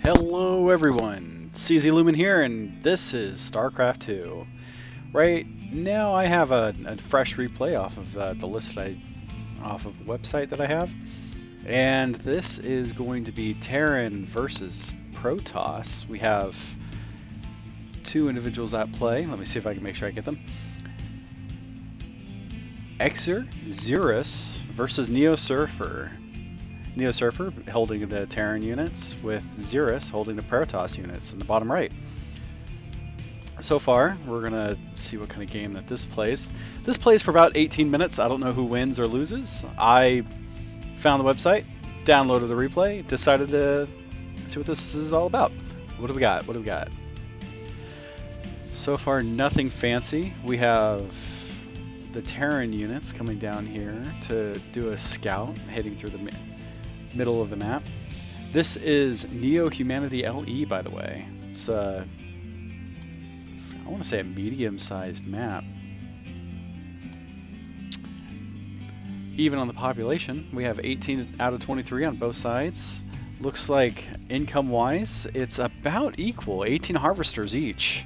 Hello everyone, CZ Lumen here, and this is StarCraft 2. Right now I have a fresh replay off of the list off of the website that I have, and this is going to be Terran versus Protoss. We have two individuals at play. Let me see if I can make sure I get them. Zerus versus NeoSurfer. NeoSurfer holding the Terran units, with Zerus holding the Protoss units in the bottom right. So far, we're going to see what kind of game that this plays. This plays for about 18 minutes. I don't know who wins or loses. I found the website, downloaded the replay, decided to see what this is all about. What do we got? What do we got? So far, nothing fancy. We have the Terran units coming down here to do a scout, heading through the middle of the map. This is NeoHumanity LE, by the way. It's I want to say a medium-sized map. Even on the population, we have 18 out of 23 on both sides. Looks like income-wise, it's about equal, 18 harvesters each.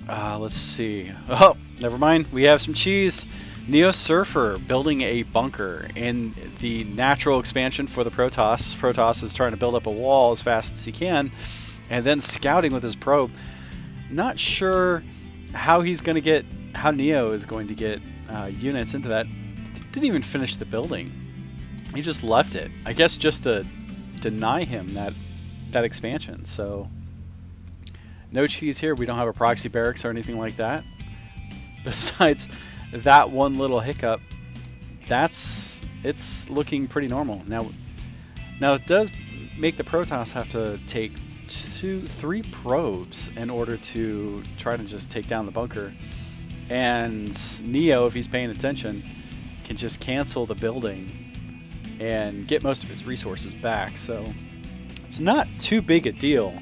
Let's see. Oh, never mind. We have some cheese. NeoSurfer building a bunker in the natural expansion for the Protoss. Protoss is trying to build up a wall as fast as he can, and then scouting with his probe. Not sure how he's going to get, how Neo is going to get units into that. Didn't even finish the building. He just left it. I guess just to deny him that expansion. So no cheese here. We don't have a proxy barracks or anything like that. Besides that one little hiccup, it's looking pretty normal. Now it does make the Protoss have to take 3 probes in order to try to just take down the bunker. And Neo, if he's paying attention, can just cancel the building and get most of his resources back. So it's not too big a deal.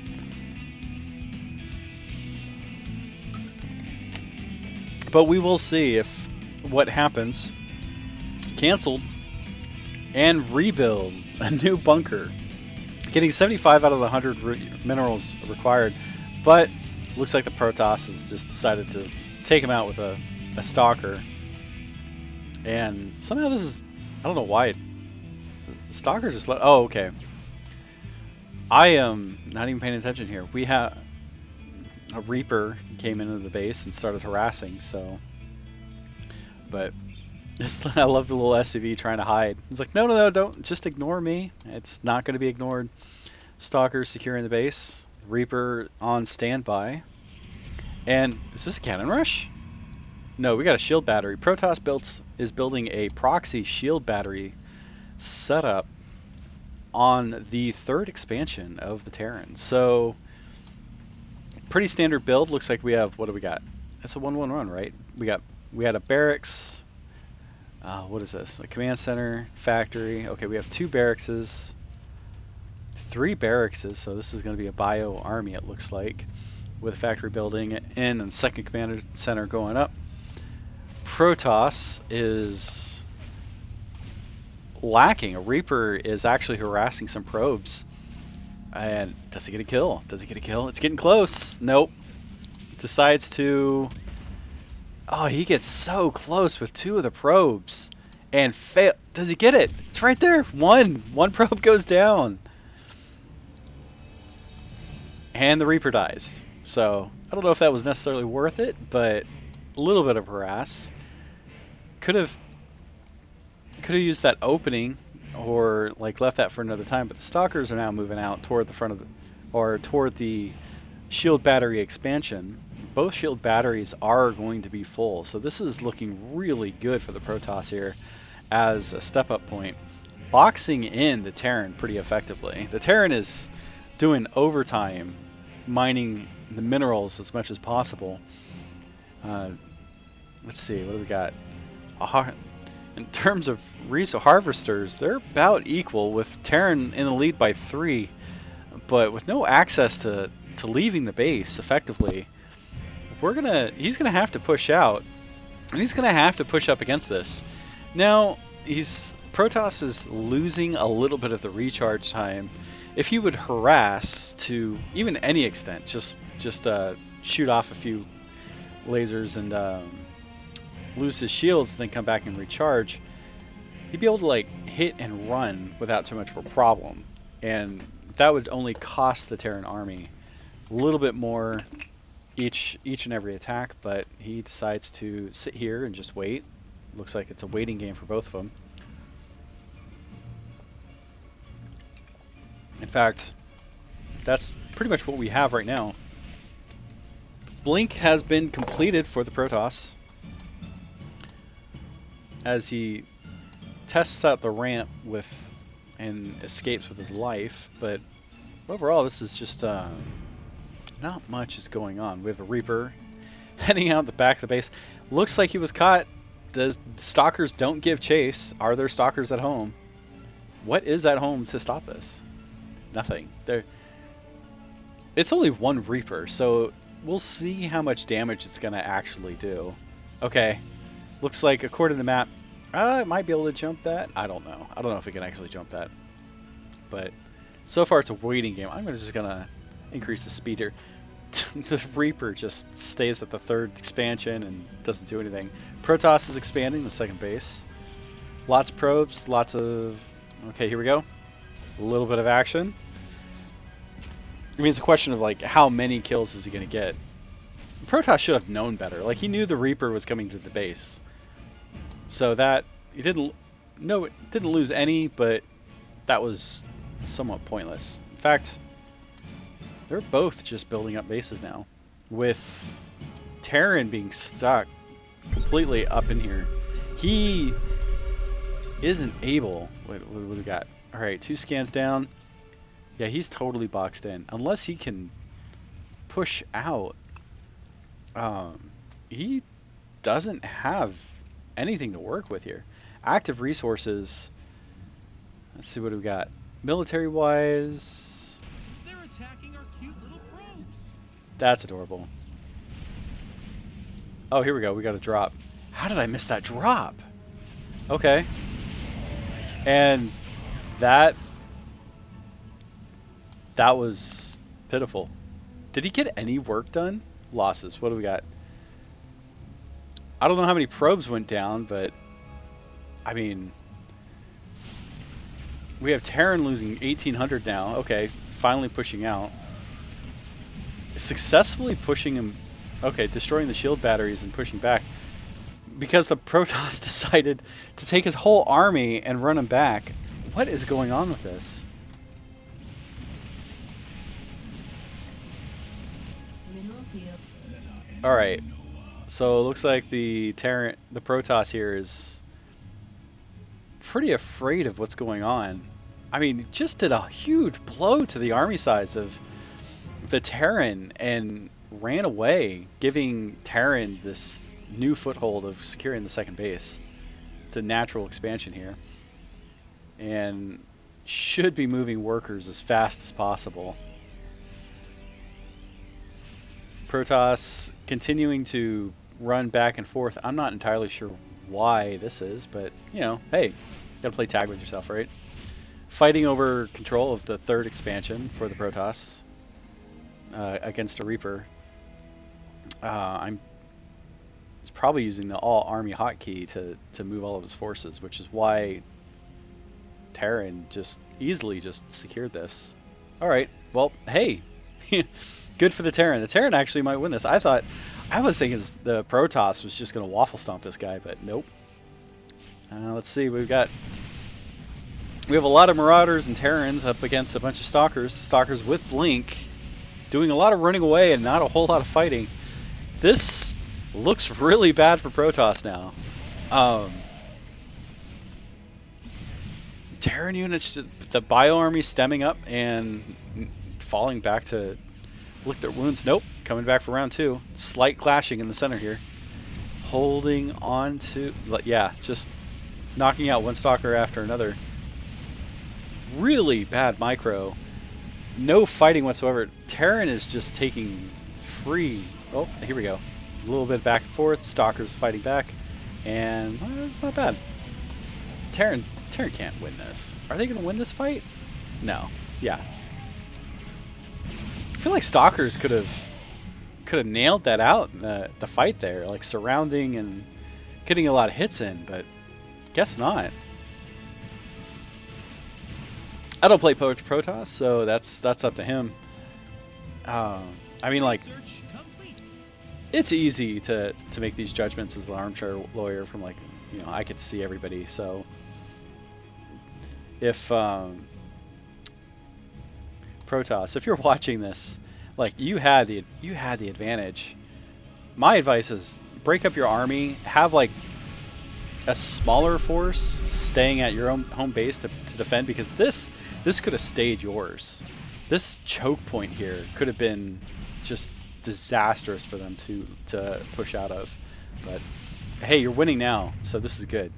But we will see if what happens. Canceled and rebuild a new bunker. Getting 75 out of the 100 minerals required, but looks like the Protoss has just decided to take him out with a stalker. And somehow this is, I don't know why the stalker just let, oh, okay. I am not even paying attention here. We have a Reaper came into the base and started harassing, so. But I love the little SCV trying to hide. He's like, no, don't, just ignore me. It's not going to be ignored. Stalker securing the base. Reaper on standby. And is this a cannon rush? No, we got a shield battery. Protoss is building a proxy shield battery setup on the 3rd expansion of the Terran. So pretty standard build. Looks like we have, what do we got? That's a 1-1 right? We had a barracks. What is this? A command center, factory. Okay, we have 2 barracks, 3 barracks. So this is going to be a bio army, it looks like, with a factory building in and 2nd command center going up. Protoss is lacking. A Reaper is actually harassing some probes. And does he get a kill? Does he get a kill? It's getting close. Nope. Decides to... Oh, he gets so close with 2 of the probes. And fail. Does he get it? It's right there. One probe goes down. And the Reaper dies. So, I don't know if that was necessarily worth it, but a little bit of harass. Could have used that opening, or like left that for another time, but the stalkers are now moving out toward the front of the, or toward the shield battery expansion. Both shield batteries are going to be full, so this is looking really good for the Protoss here as a step-up point. Boxing in the Terran pretty effectively. The Terran is doing overtime, mining the minerals as much as possible. Let's see, what do we got? In terms of harvesters, they're about equal, with Terran in the lead by 3, but with no access to leaving the base effectively. He's gonna have to push out, and he's gonna have to push up against this. Now he's Protoss is losing a little bit of the recharge time. If he would harass to even any extent, just shoot off a few lasers and lose his shields, then come back and recharge, he'd be able to like hit and run without too much of a problem. And that would only cost the Terran army a little bit more each and every attack, but he decides to sit here and just wait. Looks like it's a waiting game for both of them. In fact, that's pretty much what we have right now. Blink has been completed for the Protoss as he tests out the ramp with and escapes with his life, but overall this is just not much is going on. We have a Reaper heading out the back of the base. Looks like he was caught. The stalkers don't give chase. Are there stalkers at home? What is at home to stop this? Nothing. It's only one Reaper, so we'll see how much damage it's going to actually do. Okay. Looks like, according to the map, it might be able to jump that. I don't know. I don't know if it can actually jump that. But so far it's a waiting game. I'm just going to increase the speed here. The Reaper just stays at the third expansion and doesn't do anything. Protoss is expanding the second base. Lots of probes, lots of... Okay, here we go. A little bit of action. I mean, it's a question of, like, how many kills is he going to get? Protoss should have known better. Like, he knew the Reaper was coming to the base. So that... He didn't... No, it didn't lose any, but that was somewhat pointless. In fact, they're both just building up bases now, with Terran being stuck completely up in here. He isn't able... What do we got? Alright, 2 scans down. Yeah, he's totally boxed in. Unless he can push out, he doesn't have anything to work with here. Active resources. Let's see what we got. Military-wise... They're attacking our cute little probes. That's adorable. Oh, here we go. We got a drop. How did I miss that drop? Okay. And that was pitiful. Did he get any work done? Losses. What do we got? I don't know how many probes went down, but I mean, we have Terran losing 1,800 now. Okay, finally pushing out. Successfully pushing him. Okay, destroying the shield batteries and pushing back. Because the Protoss decided to take his whole army and run him back. What is going on with this? Alright. So it looks like the Protoss here is pretty afraid of what's going on. I mean, just did a huge blow to the army size of the Terran and ran away, giving Terran this new foothold of securing the second base. The natural expansion here. And should be moving workers as fast as possible. Protoss continuing to run back and forth. I'm not entirely sure why this is, but, you know, hey, gotta play tag with yourself, right? Fighting over control of the third expansion for the Protoss against a Reaper. He's probably using the all-army hotkey to move all of his forces, which is why Terran just easily just secured this. Alright, well, hey, good for the Terran. The Terran actually might win this. I was thinking the Protoss was just going to waffle stomp this guy, but nope. Let's see, we have a lot of Marauders and Terrans up against a bunch of Stalkers. Stalkers with Blink, doing a lot of running away and not a whole lot of fighting. This looks really bad for Protoss now. Terran units, the Bio Army stemming up and falling back to lick their wounds. Nope, coming back for round 2. Slight clashing in the center here. Holding on to... Yeah, just knocking out one Stalker after another. Really bad micro. No fighting whatsoever. Terran is just taking free... Oh, here we go. A little bit back and forth. Stalkers fighting back. And it's not bad. Terran Terran can't win this. Are they going to win this fight? No. Yeah. I feel like Stalkers could have nailed that out in the fight there, like surrounding and getting a lot of hits in, but guess not. I don't play Protoss, so that's up to him. I mean, like, Research complete. it's easy to make these judgments as an armchair lawyer from, like, you know, I could see everybody. So if Protoss, if you're watching this, like, you had the advantage. My advice is break up your army, have like a smaller force staying at your own home base to defend, because this could have stayed yours. This choke point here could have been just disastrous for them to push out of. But hey, you're winning now, so this is good.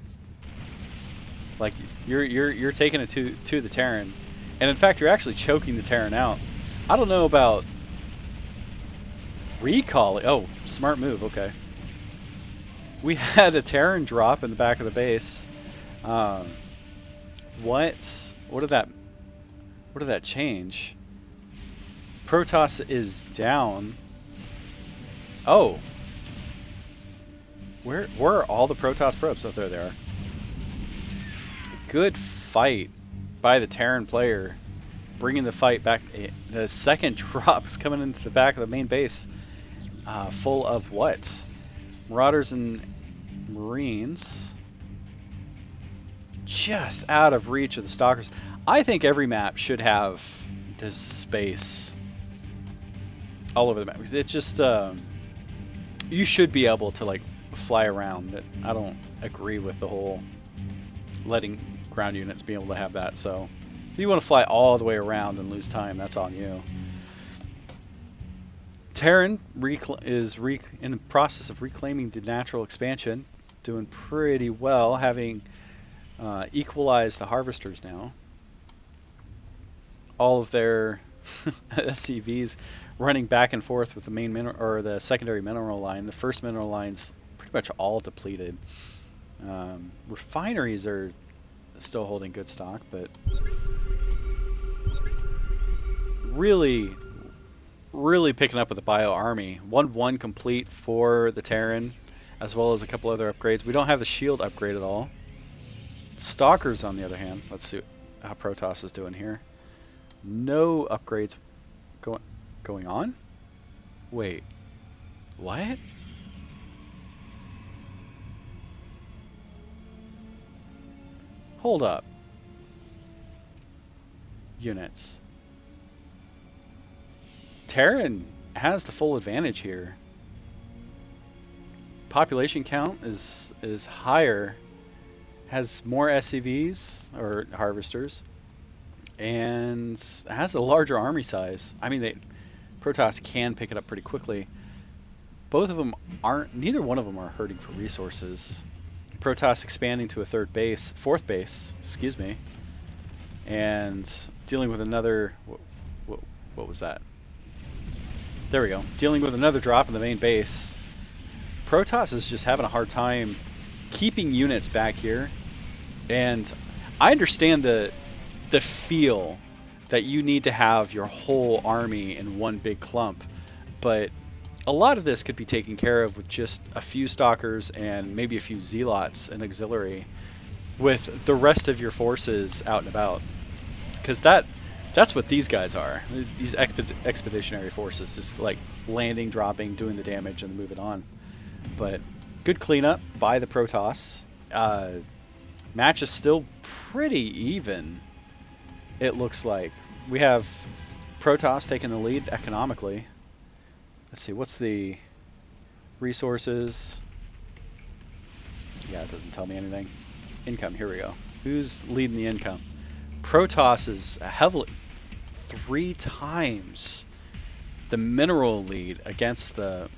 Like, you're taking it to the Terran, and in fact you're actually choking the Terran out. I don't know about recall. Oh, smart move. Okay. We had a Terran drop in the back of the base. What did that change? Protoss is down. Oh. Where are all the Protoss probes? Oh, there they are. Good fight by the Terran player, bringing the fight back. The second drop is coming into the back of the main base, full of what? Marauders and Marines. Just out of reach of the Stalkers. I think every map should have this space all over the map. It just, you should be able to, like, fly around. I don't agree with the whole letting ground units be able to have that. So if you want to fly all the way around and lose time, that's on you. Terran is in the process of reclaiming the natural expansion, doing pretty well, having equalized the harvesters now. All of their SCVs running back and forth with the main or the secondary mineral line. The first mineral line's pretty much all depleted. Refineries are still holding good stock, but really picking up with the bio army. 1-1 complete for the Terran, as well as a couple other upgrades. We don't have the shield upgrade at all. Stalkers, on the other hand, let's see how Protoss is doing here. No upgrades going on? Wait, what? Hold up. Units. Terran has the full advantage here. Population count is higher, has more SCVs or harvesters, and has a larger army size. I mean, Protoss can pick it up pretty quickly. Both of them aren't. Neither one of them are hurting for resources. Protoss expanding to a fourth base, excuse me, and dealing with another. What was that? There we go. Dealing with another drop in the main base. Protoss is just having a hard time keeping units back here, and I understand the feel that you need to have your whole army in one big clump, but a lot of this could be taken care of with just a few Stalkers and maybe a few Zealots and auxiliary, with the rest of your forces out and about, because that's what these guys are. These expeditionary forces, just like landing, dropping, doing the damage, and moving on. But good cleanup by the Protoss. Match is still pretty even, it looks like. We have Protoss taking the lead economically. Let's see, what's the resources? Yeah, it doesn't tell me anything. Income, here we go. Who's leading the income? Protoss is heavily 3 times the mineral lead against the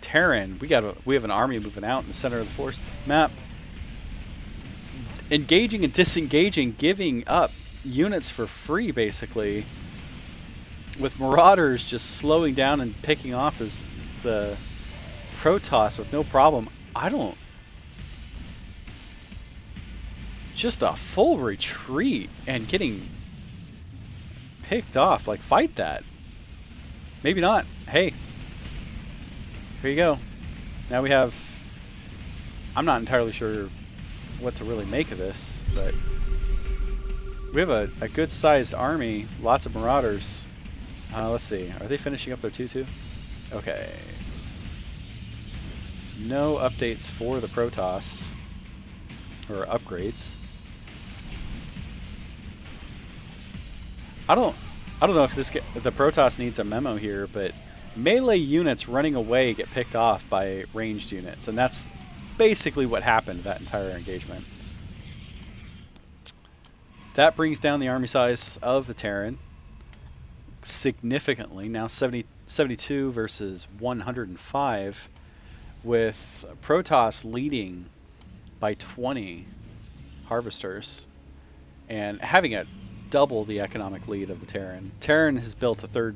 Terran. We have an army moving out in the center of the force map, engaging and disengaging, giving up units for free basically, with Marauders just slowing down and picking off the Protoss with no problem. just a full retreat and getting picked off. Like, fight that. Maybe not. Hey, here you go. Now we have... I'm not entirely sure what to really make of this, but we have a good-sized army. Lots of marauders. Let's see. Are they finishing up their 2-2? Okay. No updates for the Protoss. Or upgrades. I don't know if the Protoss needs a memo here, but melee units running away get picked off by ranged units, and that's basically what happened that entire engagement. That brings down the army size of the Terran significantly. Now 72 versus 105, with Protoss leading by 20 harvesters and having a double the economic lead of the Terran. Terran has built a third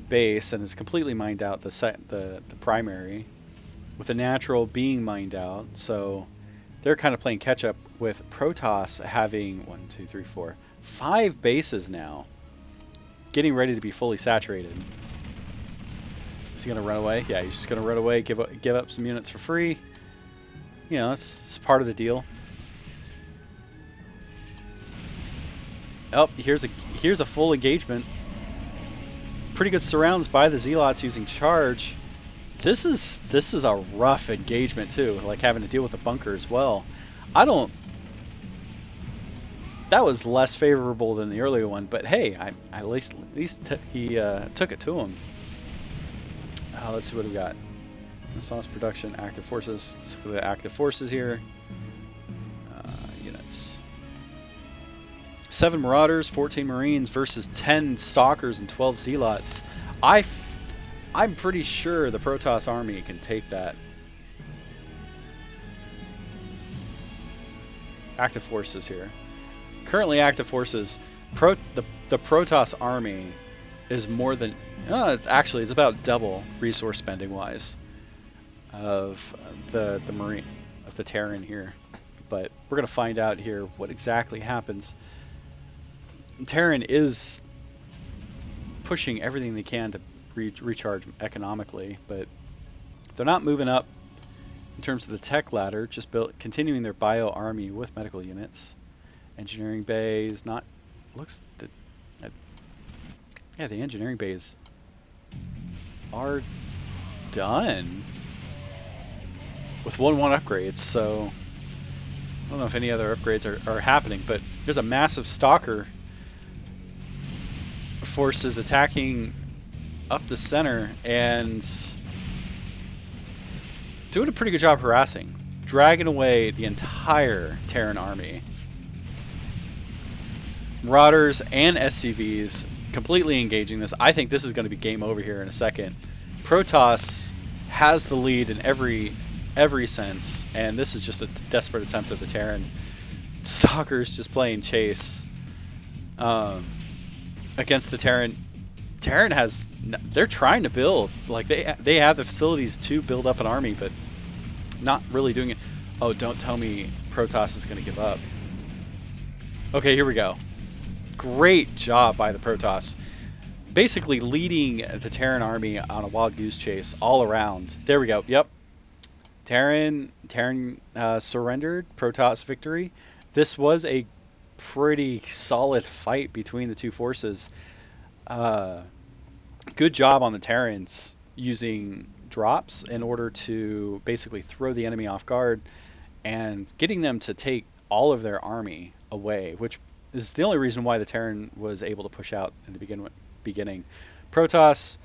base and has completely mined out the primary, with the natural being mined out. So they're kind of playing catch up, with Protoss having 5 bases now, getting ready to be fully saturated. Is he gonna run away? Yeah, he's just gonna run away, give up some units for free. You know, it's part of the deal. Oh, here's a full engagement. Pretty good surrounds by the Zealots using charge. This is a rough engagement too, like having to deal with the bunker as well. That was less favorable than the earlier one, but hey, at least he took it to him. Let's see what we got. Resource production, active forces. Let's look at the active forces here. Units. 7 Marauders, 14 Marines versus 10 Stalkers and 12 Zealots. I'm pretty sure the Protoss army can take that. Active forces here. Currently active forces, the Protoss army is more than... actually, it's about double resource spending wise of the Marine, of the Terran here. But we're going to find out here what exactly happens. Terran is pushing everything they can to recharge economically, but they're not moving up in terms of the tech ladder, just continuing their bio army with medical units. Engineering bays, not... looks... yeah, the engineering bays are done with 1-1 upgrades, so I don't know if any other upgrades are happening, but there's a massive Stalker forces attacking up the center and doing a pretty good job harassing, dragging away the entire Terran army. Marauders and SCVs completely engaging this. I think this is going to be game over here in a second. Protoss has the lead in every sense, and this is just a desperate attempt of the Terran. Stalkers just playing chase against the Terran. Terran has... they're trying to build. Like, they have the facilities to build up an army, but not really doing it. Oh, don't tell me Protoss is going to give up. Okay, here we go. Great job by the Protoss. Basically leading the Terran army on a wild goose chase all around. There we go. Yep. Terran surrendered. Protoss victory. This was a pretty solid fight between the two forces. Good job on the Terrans using drops in order to basically throw the enemy off guard and getting them to take all of their army away, which is the only reason why the Terran was able to push out in the beginning. Protoss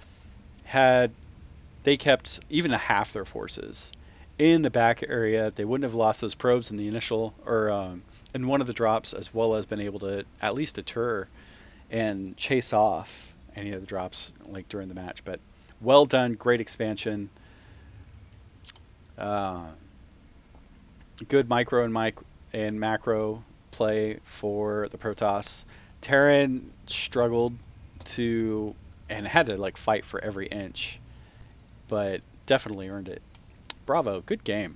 they kept even a half their forces in the back area. They wouldn't have lost those probes in the initial, or in one of the drops, as well as been able to at least deter and chase off any of the drops like during the match. But well done, great expansion. Good micro and macro play for the Protoss. Terran struggled to and had to like fight for every inch, but definitely earned it. Bravo, good game.